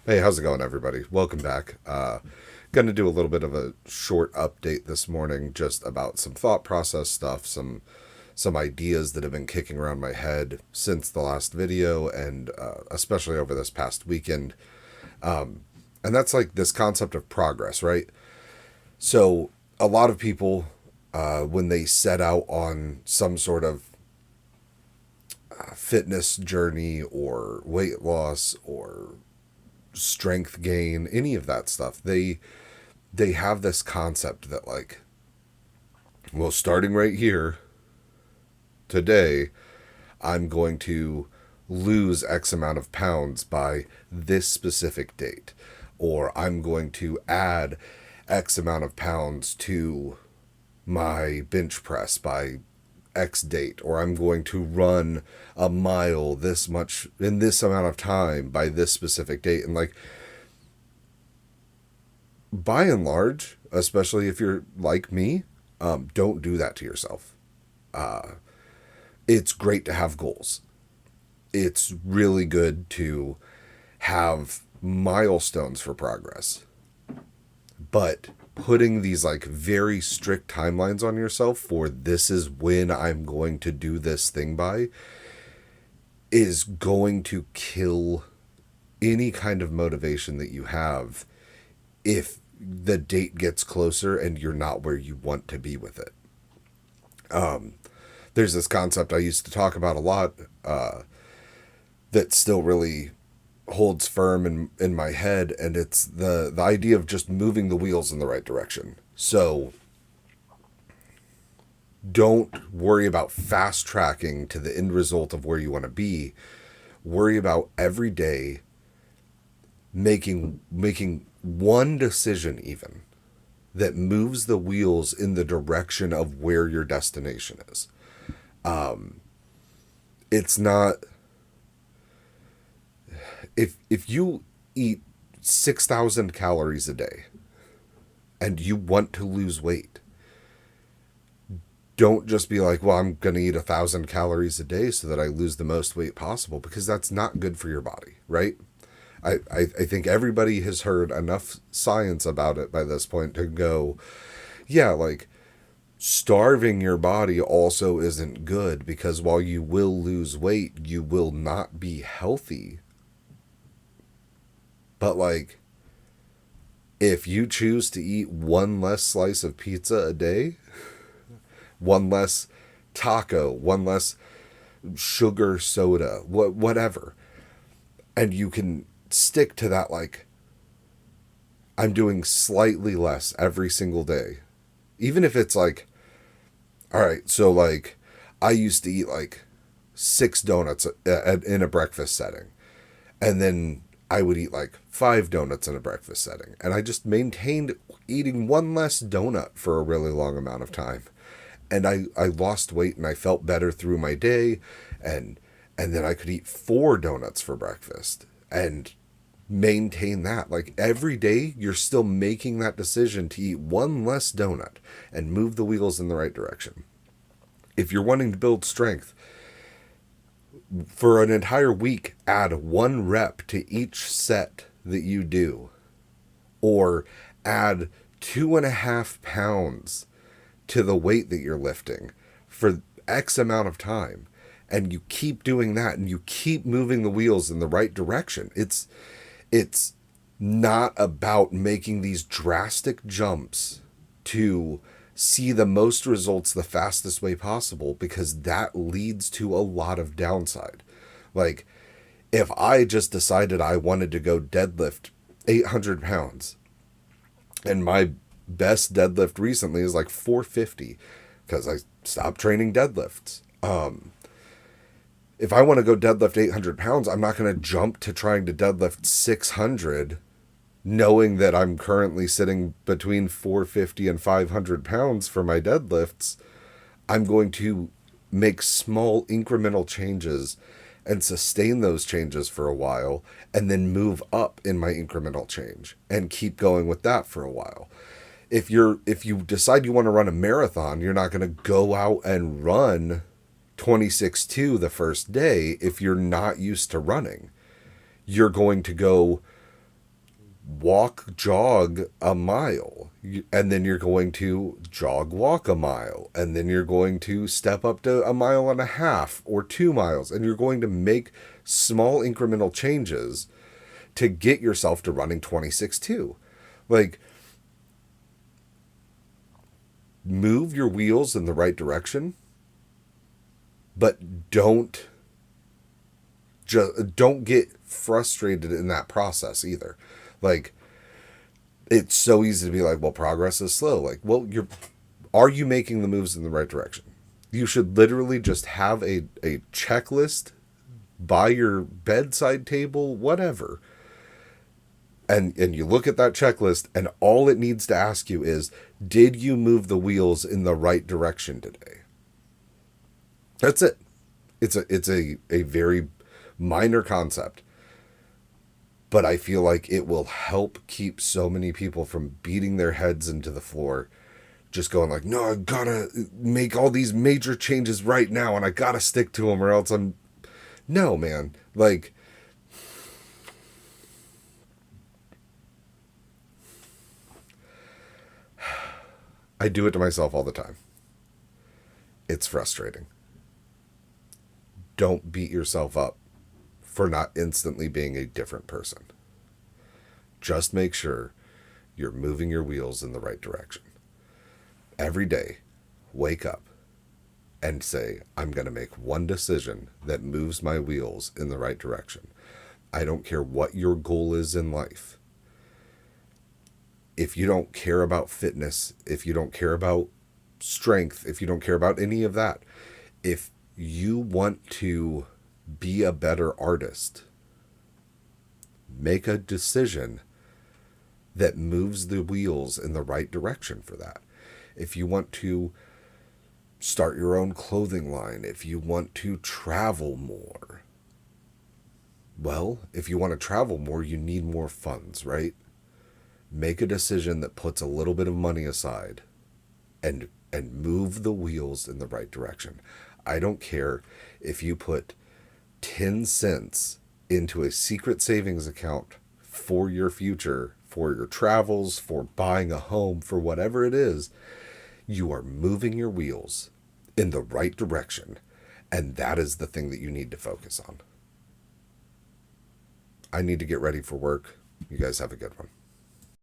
Hey, how's it going, everybody? Welcome back. Going to do a little bit of a short update this morning, just about some thought process stuff, some ideas that have been kicking around my head since the last video, and especially over this past weekend. And that's like this concept of progress, right? So a lot of people, when they set out on some sort of fitness journey or weight loss or strength gain, any of that stuff, they have this concept that, like, well, starting right here today, I'm going to lose X amount of pounds by this specific date, or I'm going to add X amount of pounds to my bench press by X date, or I'm going to run a mile this much in this amount of time by this specific date. And, like, by and large, especially if you're like me, don't do that to yourself. It's great to have goals. It's really good to have milestones for progress. But putting these, like, very strict timelines on yourself for this is when I'm going to do this thing by is going to kill any kind of motivation that you have if the date gets closer and you're not where you want to be with it. There's this concept I used to talk about a lot, that still really holds firm in my head, and it's the idea of just moving the wheels in the right direction. So don't worry about fast tracking to the end result of where you want to be. Worry about every day making one decision, even, that moves the wheels in the direction of where your destination is. It's not, if you eat 6,000 calories a day and you want to lose weight, don't just be like, well, I'm going to eat 1,000 calories a day so that I lose the most weight possible, because that's not good for your body, right? I think everybody has heard enough science about it by this point to go, yeah, like, starving your body also isn't good, because while you will lose weight, you will not be healthy. But, like, if you choose to eat one less slice of pizza a day, one less taco, one less sugar soda, whatever, and you can stick to that, like, I'm doing slightly less every single day, even if it's like, all right, so, like, I used to eat like 6 donuts in a breakfast setting, and then I would eat like 5 donuts in a breakfast setting, and I just maintained eating one less donut for a really long amount of time, and I lost weight and I felt better through my day, and then I could eat 4 donuts for breakfast and maintain that. Like, every day you're still making that decision to eat one less donut and move the wheels in the right direction. If you're wanting to build strength, for an entire week, add 1 rep to each set that you do, or add 2.5 pounds to the weight that you're lifting for X amount of time. And you keep doing that, and you keep moving the wheels in the right direction. It's not about making these drastic jumps to see the most results the fastest way possible, because that leads to a lot of downside. Like, if I just decided I wanted to go deadlift 800 pounds, and my best deadlift recently is like 450 because I stopped training deadlifts. If I want to go deadlift 800 pounds, I'm not going to jump to trying to deadlift 600, knowing that I'm currently sitting between 450 and 500 pounds for my deadlifts. I'm going to make small incremental changes and sustain those changes for a while, and then move up in my incremental change and keep going with that for a while. If you decide you want to run a marathon, you're not going to go out and run 26.2 the first day if you're not used to running. You're going to go jog a mile, and then you're going to walk a mile, and then you're going to step up to a mile and a half or 2 miles, and you're going to make small incremental changes to get yourself to running 26.2. Like, move your wheels in the right direction, but don't get frustrated in that process either. Like, it's so easy to be like, well, progress is slow. Like, well, are you making the moves in the right direction? You should literally just have a checklist by your bedside table, whatever. And you look at that checklist, and all it needs to ask you is, did you move the wheels in the right direction today? That's it. It's a very minor concept, but I feel like it will help keep so many people from beating their heads into the floor, just going like, no, I gotta make all these major changes right now, and I gotta stick to them, or else I'm... No, man. Like, I do it to myself all the time. It's frustrating. Don't beat yourself up for not instantly being a different person. Just make sure you're moving your wheels in the right direction. Every day, wake up and say, I'm going to make one decision that moves my wheels in the right direction. I don't care what your goal is in life. If you don't care about fitness, if you don't care about strength, if you don't care about any of that, if you want to be a better artist, make a decision that moves the wheels in the right direction for that. If you want to start your own clothing line, if you want to travel more, well, if you want to travel more, you need more funds, right? Make a decision that puts a little bit of money aside and move the wheels in the right direction. I don't care if you put 10 cents into a secret savings account for your future, for your travels, for buying a home, for whatever it is. You are moving your wheels in the right direction, and that is the thing that you need to focus on. I need to get ready for work. You guys have a good one.